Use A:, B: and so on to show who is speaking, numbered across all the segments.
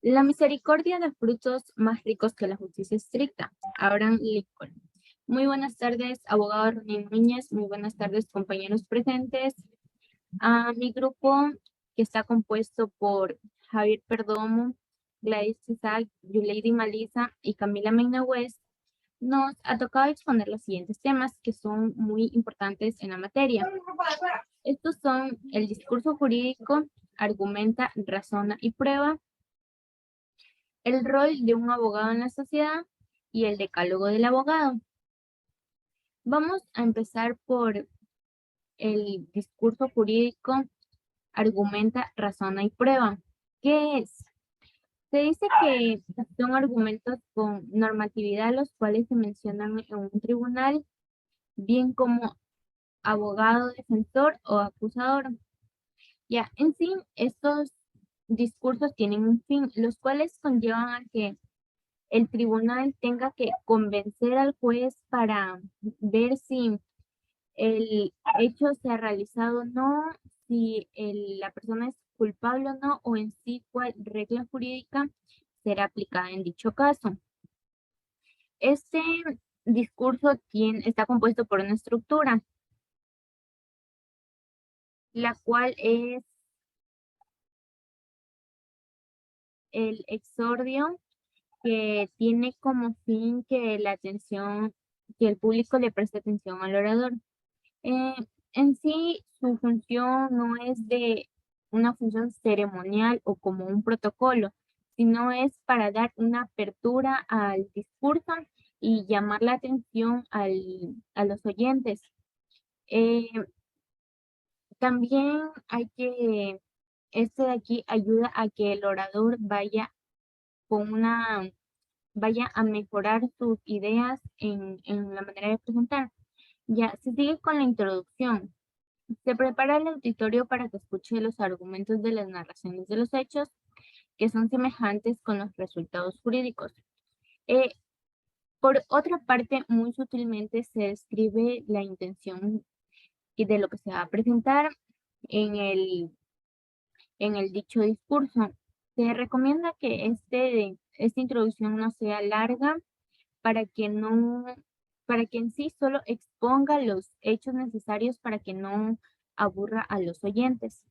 A: La misericordia da frutos más ricos que la justicia estricta. Abraham Lincoln. Muy buenas tardes, abogado René Núñez. Muy buenas tardes, compañeros presentes. A mi grupo, que está compuesto por Javier Perdomo, Gladys Isaac, Yuleidi Malisa y Camila Mena West, nos ha tocado exponer los siguientes temas que son muy importantes en la materia. Estos son el discurso jurídico, argumenta, razona y prueba, el rol de un abogado en la sociedad y el decálogo del abogado. Vamos a empezar por el discurso jurídico, argumenta, razona y prueba. ¿Qué es? Se dice que son argumentos con normatividad los cuales se mencionan en un tribunal, bien como abogado, defensor o acusador. Ya, en sí, estos discursos tienen un fin, los cuales conllevan a que el tribunal tenga que convencer al juez para ver si el hecho se ha realizado o no, si la persona es culpable o no, o en sí cuál regla jurídica será aplicada en dicho caso. Este discurso está compuesto por una estructura, la cual es el exordio, que tiene como fin que que el público le preste atención al orador. Eh, en sí, su función no es de una función ceremonial o como un protocolo, sino es para dar una apertura al discurso y llamar la atención a los oyentes. Eh, También este de aquí ayuda a que el orador vaya a mejorar sus ideas en la manera de presentar. Ya, se sigue con la introducción. Se prepara el auditorio para que escuche los argumentos de las narraciones de los hechos que son semejantes con los resultados jurídicos. Por otra parte, muy sutilmente se describe la intención y de lo que se va a presentar en el dicho discurso. Se recomienda que esta introducción no sea larga para que en sí solo exponga los hechos necesarios para que no aburra a los oyentes.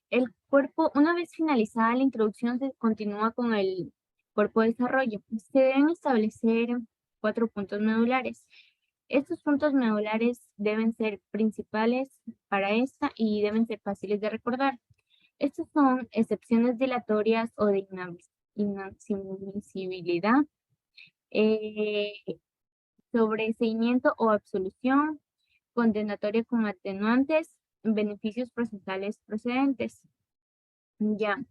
A: El cuerpo, una vez finalizada la introducción, se continúa con el cuerpo de desarrollo. Se deben establecer 4 puntos medulares. Estos puntos medulares deben ser principales para esta y deben ser fáciles de recordar. Estos son excepciones dilatorias o de inadmisibilidad, eh, sobreseimiento o absolución, condenatoria con atenuantes, beneficios procesales procedentes. Ya,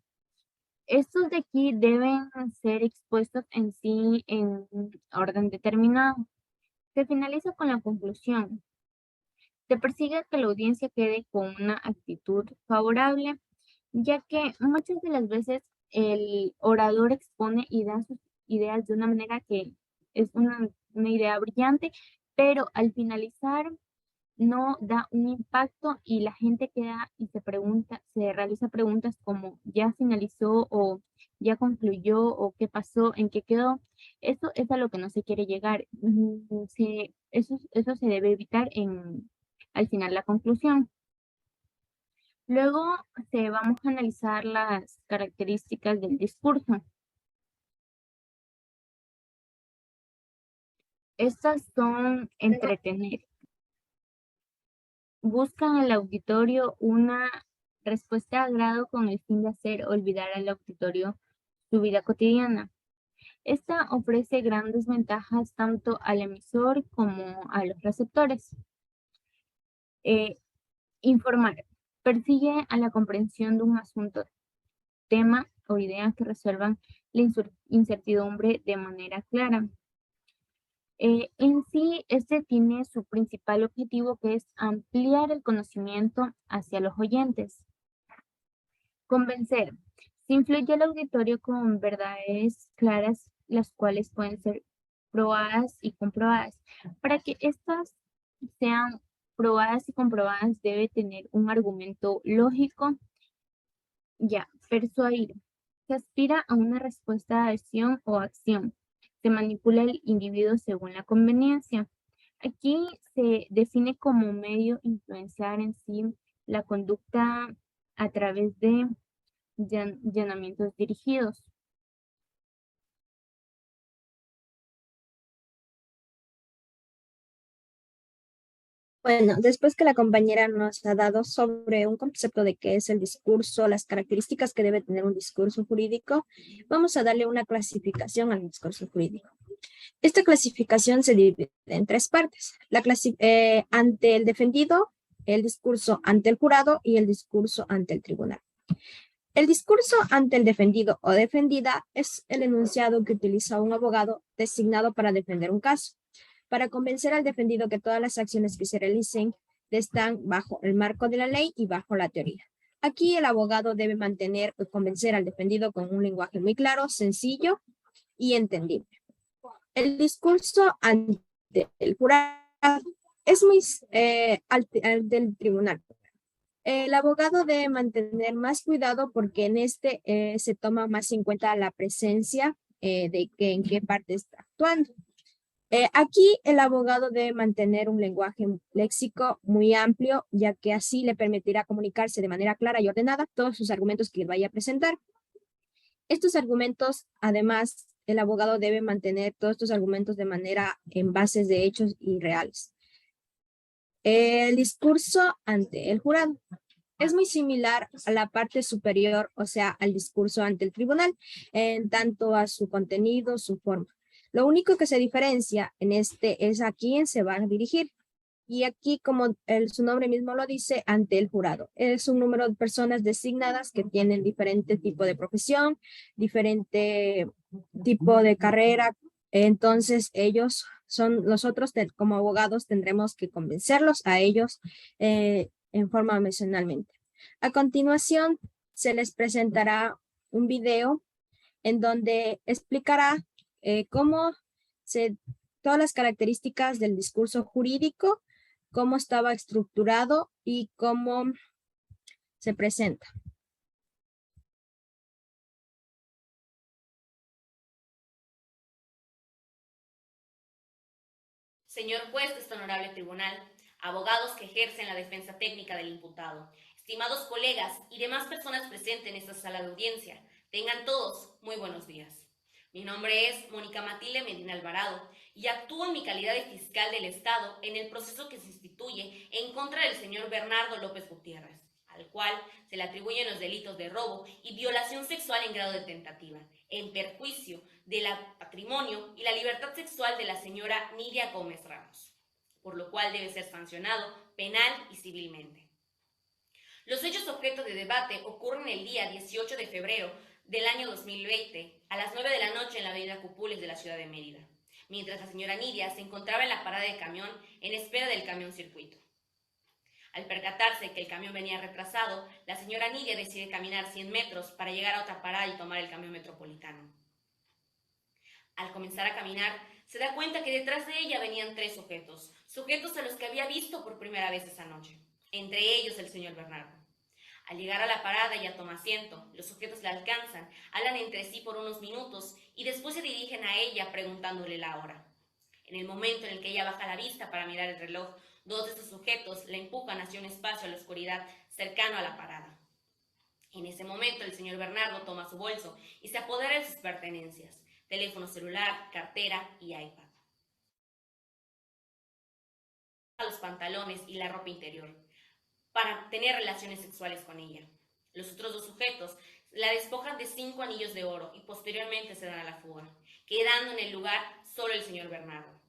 A: estos de aquí deben ser expuestos en sí en un orden determinado. Se finaliza con la conclusión. Se persigue que la audiencia quede con una actitud favorable, ya que muchas de las veces el orador expone y da sus ideas de una manera que es una idea brillante, pero al finalizar no da un impacto y la gente queda y se realiza preguntas como ¿ya finalizó o ya concluyó o qué pasó, en qué quedó? Eso es a lo que no se quiere llegar. Eso se debe evitar al final la conclusión. Luego vamos a analizar las características del discurso. Estas son entretener. Buscan al auditorio una respuesta de agrado con el fin de hacer olvidar al auditorio su vida cotidiana. Esta ofrece grandes ventajas tanto al emisor como a los receptores. Informar. Persigue a la comprensión de un asunto, tema o idea que resuelvan la incertidumbre de manera clara. En sí, este tiene su principal objetivo, que es ampliar el conocimiento hacia los oyentes. Convencer. Se influye al auditorio con verdades claras, las cuales pueden ser probadas y comprobadas. Para que estas sean probadas y comprobadas, debe tener un argumento lógico. Ya, persuadir. Se aspira a una respuesta de acción o acción. Se manipula el individuo según la conveniencia. Aquí se define como medio influenciar en sí la conducta a través de llenamientos dirigidos.
B: Bueno, después que la compañera nos ha dado sobre un concepto de qué es el discurso, las características que debe tener un discurso jurídico, vamos a darle una clasificación al discurso jurídico. Esta clasificación se divide en tres partes. Ante el defendido, el discurso ante el jurado y el discurso ante el tribunal. El discurso ante el defendido o defendida es el enunciado que utiliza un abogado designado para defender un caso, para convencer al defendido que todas las acciones que se realicen están bajo el marco de la ley y bajo la teoría. Aquí el abogado debe mantener o convencer al defendido con un lenguaje muy claro, sencillo y entendible. El discurso ante el jurado es muy al del tribunal. El abogado debe mantener más cuidado porque en este se toma más en cuenta la presencia de que en qué parte está actuando. Aquí el abogado debe mantener un lenguaje léxico muy amplio, ya que así le permitirá comunicarse de manera clara y ordenada todos sus argumentos que vaya a presentar. Estos argumentos, además, el abogado debe mantener todos estos argumentos de manera en bases de hechos y reales. El discurso ante el jurado es muy similar a la parte superior, o sea, al discurso ante el tribunal, en tanto a su contenido, su forma. Lo único que se diferencia en este es a quién se va a dirigir. Y aquí, como su nombre mismo lo dice, ante el jurado. Es un número de personas designadas que tienen diferente tipo de profesión, diferente tipo de carrera. Entonces, ellos son, nosotros como abogados tendremos que convencerlos a ellos en forma mencionalmente. A continuación, se les presentará un video en donde explicará cómo todas las características del discurso jurídico, cómo estaba estructurado y cómo se presenta.
C: Señor juez de este honorable tribunal, abogados que ejercen la defensa técnica del imputado, estimados colegas y demás personas presentes en esta sala de audiencia, tengan todos muy buenos días. Mi nombre es Mónica Matilde Medina Alvarado y actúo en mi calidad de fiscal del Estado en el proceso que se instituye en contra del señor Bernardo López Gutiérrez, al cual se le atribuyen los delitos de robo y violación sexual en grado de tentativa, en perjuicio del patrimonio y la libertad sexual de la señora Nidia Gómez Ramos, por lo cual debe ser sancionado penal y civilmente. Los hechos objeto de debate ocurren el día 18 de febrero del año 2020 a las 9 de la noche en la avenida Cupules de la ciudad de Mérida, mientras la señora Nidia se encontraba en la parada de camión en espera del camión circuito. Al percatarse que el camión venía retrasado, la señora Nidia decide caminar 100 metros para llegar a otra parada y tomar el camión metropolitano. Al comenzar a caminar, se da cuenta que detrás de ella venían tres sujetos a los que había visto por primera vez esa noche, entre ellos el señor Bernardo. Al llegar a la parada ella toma asiento, los sujetos la alcanzan, hablan entre sí por unos minutos y después se dirigen a ella preguntándole la hora. En el momento en el que ella baja la vista para mirar el reloj, dos de estos sujetos la empujan hacia un espacio a la oscuridad cercano a la parada. En ese momento el señor Bernardo toma su bolso y se apodera de sus pertenencias, teléfono celular, cartera y iPad, los pantalones y la ropa interior, para tener relaciones sexuales con ella. Los otros dos sujetos la despojan de 5 anillos de oro y posteriormente se dan a la fuga, quedando en el lugar solo el señor Bernardo,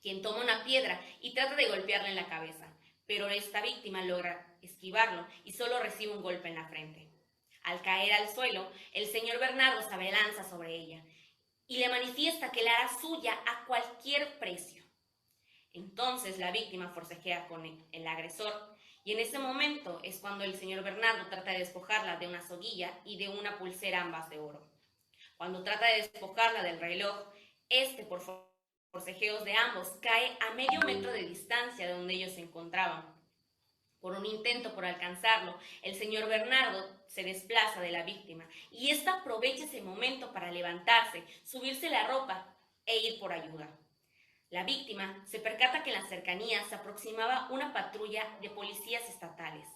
C: quien toma una piedra y trata de golpearla en la cabeza, pero esta víctima logra esquivarlo y solo recibe un golpe en la frente. Al caer al suelo, el señor Bernardo se abalanza sobre ella y le manifiesta que la hará suya a cualquier precio. Entonces la víctima forcejea con el agresor y en ese momento es cuando el señor Bernardo trata de despojarla de una soguilla y de una pulsera ambas de oro. Cuando trata de despojarla del reloj, por forcejeos de ambos cae a medio metro de distancia de donde ellos se encontraban. Por un intento por alcanzarlo, el señor Bernardo se desplaza de la víctima y ésta aprovecha ese momento para levantarse, subirse la ropa e ir por ayuda. La víctima se percata que en las cercanías se aproximaba una patrulla de policías estatales.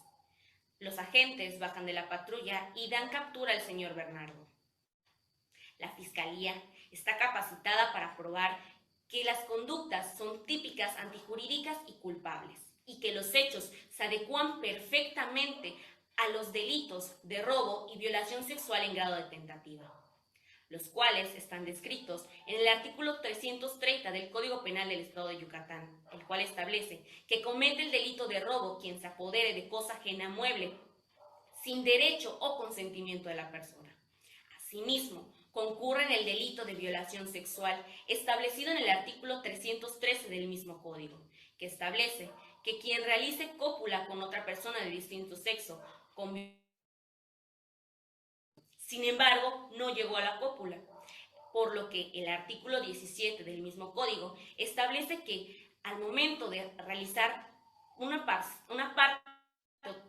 C: Los agentes bajan de la patrulla y dan captura al señor Bernardo. La fiscalía está capacitada para probar que las conductas son típicas, antijurídicas y culpables, y que los hechos se adecúan perfectamente a los delitos de robo y violación sexual en grado de tentativa, los cuales están descritos en el artículo 330 del Código Penal del Estado de Yucatán, el cual establece que comete el delito de robo quien se apodere de cosa ajena mueble sin derecho o consentimiento de la persona. Asimismo, concurre en el delito de violación sexual establecido en el artículo 313 del mismo código, que establece que quien realice cópula con otra persona de distinto sexo, sin embargo, no llegó a la cópula, por lo que el artículo 17 del mismo código establece que al momento de realizar una parte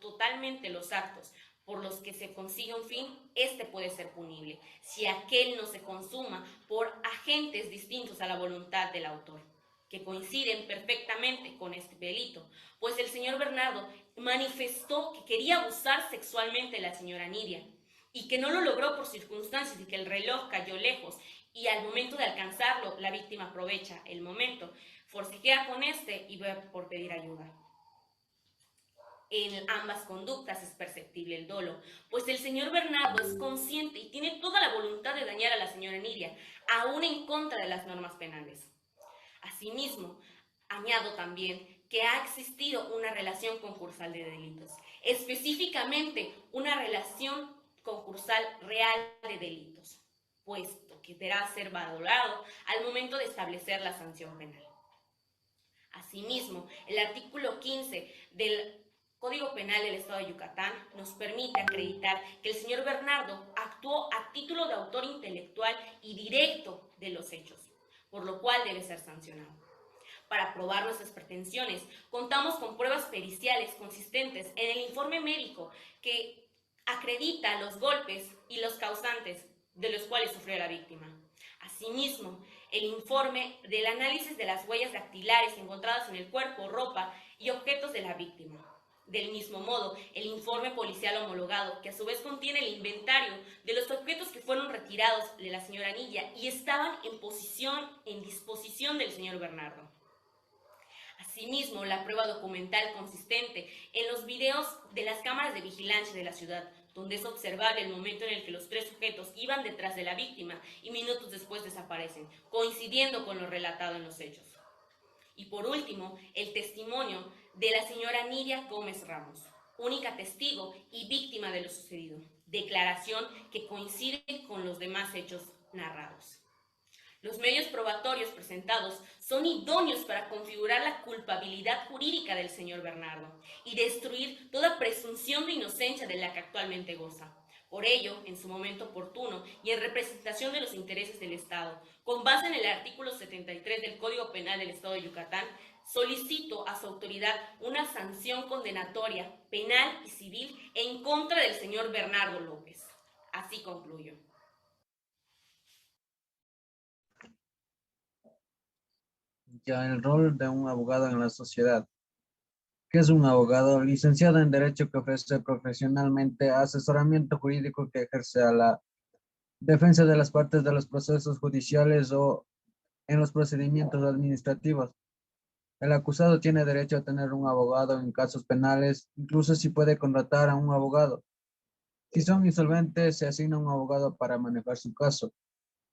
C: totalmente los actos por los que se consigue un fin, este puede ser punible, si aquel no se consuma por agentes distintos a la voluntad del autor, que coinciden perfectamente con este delito, pues el señor Bernardo manifestó que quería abusar sexualmente de la señora Nidia, y que no lo logró por circunstancias de que el reloj cayó lejos, y al momento de alcanzarlo, la víctima aprovecha el momento, forcejea con este y va por pedir ayuda. En ambas conductas es perceptible el dolo, pues el señor Bernardo es consciente y tiene toda la voluntad de dañar a la señora Nidia, aún en contra de las normas penales. Asimismo, añado también que ha existido una relación concursal de delitos, específicamente una relación concursal real de delitos, puesto que deberá ser valorado al momento de establecer la sanción penal. Asimismo, el artículo 15 del Código Penal del Estado de Yucatán nos permite acreditar que el señor Bernardo actuó a título de autor intelectual y directo de los hechos, por lo cual debe ser sancionado. Para probar nuestras pretensiones, contamos con pruebas periciales consistentes en el informe médico que acredita los golpes y los causantes de los cuales sufrió la víctima. Asimismo, el informe del análisis de las huellas dactilares encontradas en el cuerpo, ropa y objetos de la víctima. Del mismo modo, el informe policial homologado, que a su vez contiene el inventario de los objetos que fueron retirados de la señora Nidia y estaban en disposición del señor Bernardo. Asimismo, la prueba documental consistente en los videos de las cámaras de vigilancia de la ciudad, donde es observable el momento en el que los tres sujetos iban detrás de la víctima y minutos después desaparecen, coincidiendo con lo relatado en los hechos. Y por último, el testimonio de la señora Nidia Gómez Ramos, única testigo y víctima de lo sucedido, declaración que coincide con los demás hechos narrados. Los medios probatorios presentados son idóneos para configurar la culpabilidad jurídica del señor Bernardo y destruir toda presunción de inocencia de la que actualmente goza. Por ello, en su momento oportuno y en representación de los intereses del Estado, con base en el artículo 73 del Código Penal del Estado de Yucatán, solicito a su autoridad una sanción condenatoria, penal y civil en contra del señor Bernardo López. Así concluyo.
D: Ya el rol de un abogado en la sociedad. ¿Qué es un abogado? Licenciado en Derecho que ofrece profesionalmente asesoramiento jurídico que ejerce a la defensa de las partes de los procesos judiciales o en los procedimientos administrativos. El acusado tiene derecho a tener un abogado en casos penales, incluso si puede contratar a un abogado. Si son insolventes, se asigna un abogado para manejar su caso.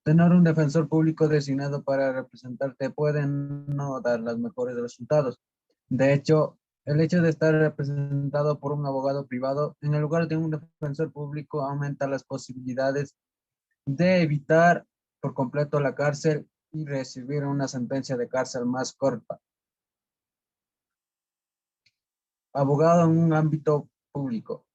D: Tener un defensor público designado para representarte puede no dar los mejores resultados. De hecho, el hecho de estar representado por un abogado privado en el lugar de un defensor público aumenta las posibilidades de evitar por completo la cárcel y recibir una sentencia de cárcel más corta. Abogado en un ámbito público.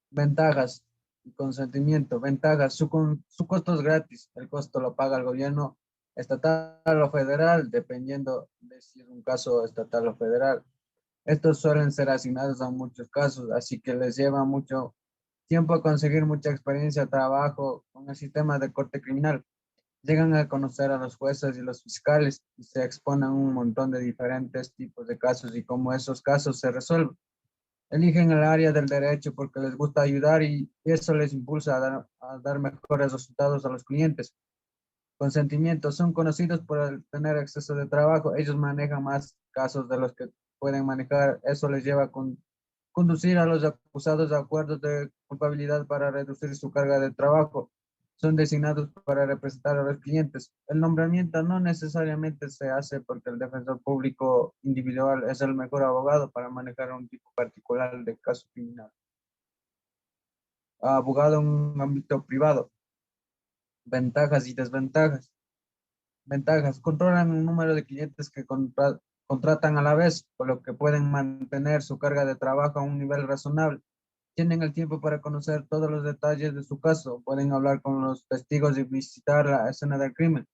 D: Ventajas y consentimiento. Ventajas. Su costo es gratis. El costo lo paga el gobierno estatal o federal, dependiendo de si es un caso estatal o federal. Estos suelen ser asignados a muchos casos, así que les lleva mucho tiempo a conseguir mucha experiencia de trabajo con el sistema de corte criminal. Llegan a conocer a los jueces y los fiscales y se exponen un montón de diferentes tipos de casos y cómo esos casos se resuelven. Eligen el área del derecho porque les gusta ayudar y eso les impulsa a dar mejores resultados a los clientes. Consentimientos son conocidos por tener exceso de trabajo. Ellos manejan más casos de los que pueden manejar. Eso les lleva a conducir a los acusados a acuerdos de culpabilidad para reducir su carga de trabajo. Son designados para representar a los clientes. El nombramiento no necesariamente se hace porque el defensor público individual es el mejor abogado para manejar un tipo particular de caso criminal. Abogado en un ámbito privado. Ventajas y desventajas. Ventajas. Controlan un número de clientes que contratan a la vez, por lo que pueden mantener su carga de trabajo a un nivel razonable. Tienen el tiempo para conocer todos los detalles de su caso. Pueden hablar con los testigos y visitar la escena del crimen.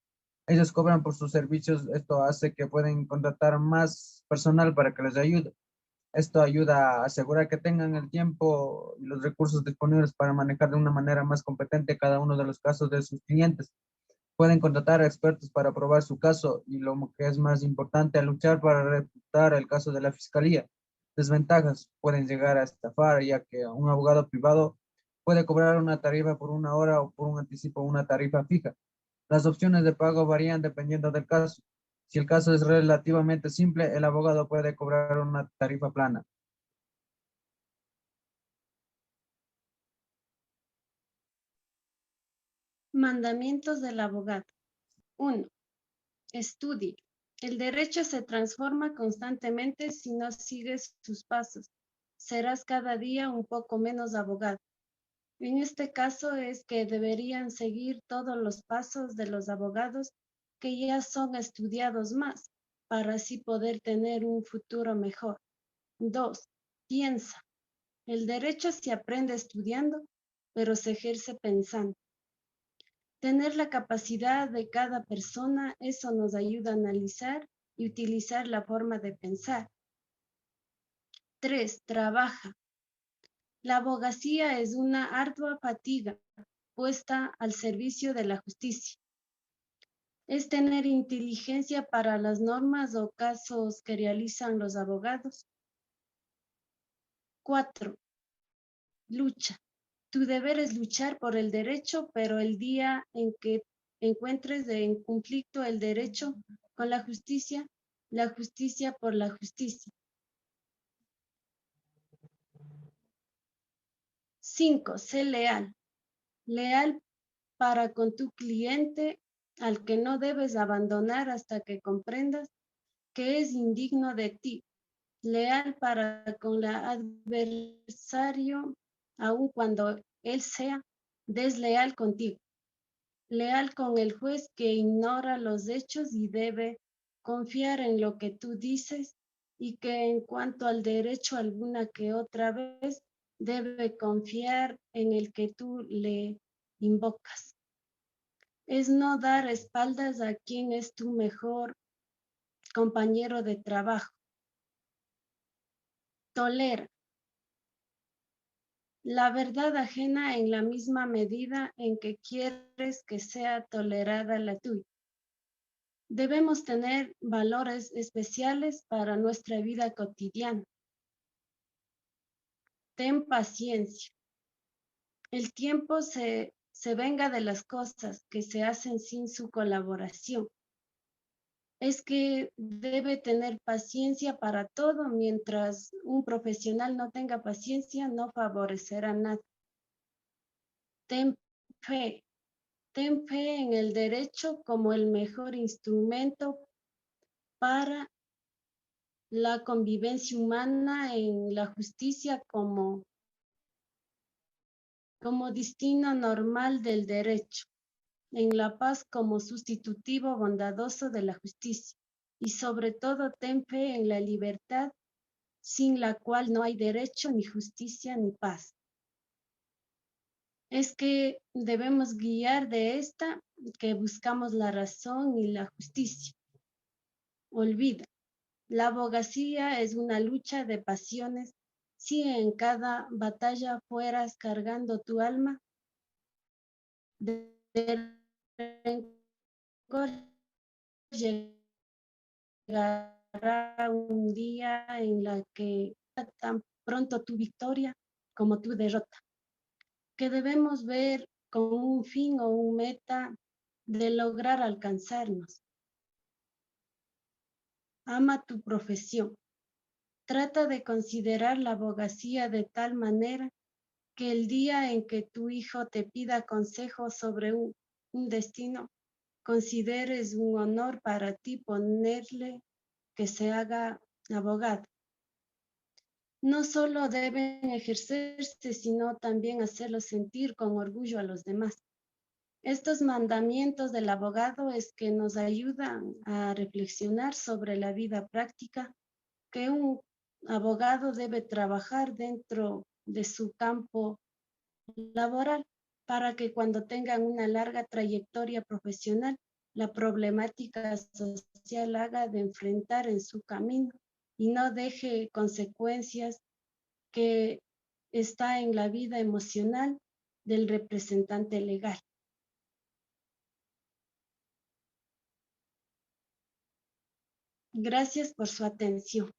D: Ellos cobran por sus servicios. Esto hace que pueden contratar más personal para que les ayude. Esto ayuda a asegurar que tengan el tiempo y los recursos disponibles para manejar de una manera más competente cada uno de los casos de sus clientes. Pueden contratar a expertos para probar su caso y lo que es más importante, a luchar para refutar el caso de la fiscalía. Desventajas: pueden llegar a estafar, ya que un abogado privado puede cobrar una tarifa por una hora o por un anticipo una tarifa fija. Las opciones de pago varían dependiendo del caso. Si el caso es relativamente simple, el abogado puede cobrar una tarifa plana.
E: Mandamientos del abogado. 1. Estudie. El derecho se transforma constantemente si no sigues sus pasos. Serás cada día un poco menos abogado. En este caso es que deberían seguir todos los pasos de los abogados que ya son estudiados más, para así poder tener un futuro mejor. 2. Piensa. El derecho se aprende estudiando, pero se ejerce pensando. Tener la capacidad de cada persona, eso nos ayuda a analizar y utilizar la forma de pensar. 3. Trabaja. La abogacía es una ardua fatiga puesta al servicio de la justicia. Es tener inteligencia para las normas o casos que realizan los abogados. 4. Lucha. Tu deber es luchar por el derecho, pero el día en que encuentres en conflicto el derecho con la justicia por la justicia. 5. Sé leal. Leal para con tu cliente, al que no debes abandonar hasta que comprendas que es indigno de ti. Leal para con el adversario, aun cuando él sea desleal contigo. Leal con el juez que ignora los hechos y debe confiar en lo que tú dices, y que en cuanto al derecho alguna que otra vez debe confiar en el que tú le invocas. Es no dar espaldas a quien es tu mejor compañero de trabajo. Tolera. La verdad ajena en la misma medida en que quieres que sea tolerada la tuya. Debemos tener valores especiales para nuestra vida cotidiana. Ten paciencia. El tiempo se venga de las cosas que se hacen sin su colaboración. Es que debe tener paciencia para todo. Mientras un profesional no tenga paciencia, no favorecerá a nadie. Ten fe. Ten fe en el derecho como el mejor instrumento para la convivencia humana, en la justicia como destino normal del derecho, en la paz como sustitutivo bondadoso de la justicia, y sobre todo ten fe en la libertad, sin la cual no hay derecho, ni justicia, ni paz. Es que debemos guiar de esta, que buscamos la razón y la justicia. Olvida, la abogacía es una lucha de pasiones si en cada batalla fueras cargando tu alma de rencor, llegará un día en la que tan pronto tu victoria como tu derrota, que debemos ver con un fin o un meta de lograr alcanzarnos. Ama tu profesión. Trata de considerar la abogacía de tal manera que el día en que tu hijo te pida consejo sobre un destino, consideres un honor para ti ponerle que se haga abogado. No solo deben ejercerse, sino también hacerlo sentir con orgullo a los demás. Estos mandamientos del abogado es que nos ayudan a reflexionar sobre la vida práctica que un abogado debe trabajar dentro de su campo laboral para que cuando tengan una larga trayectoria profesional, la problemática social haga de enfrentar en su camino y no deje consecuencias que está en la vida emocional del representante legal. Gracias por su atención.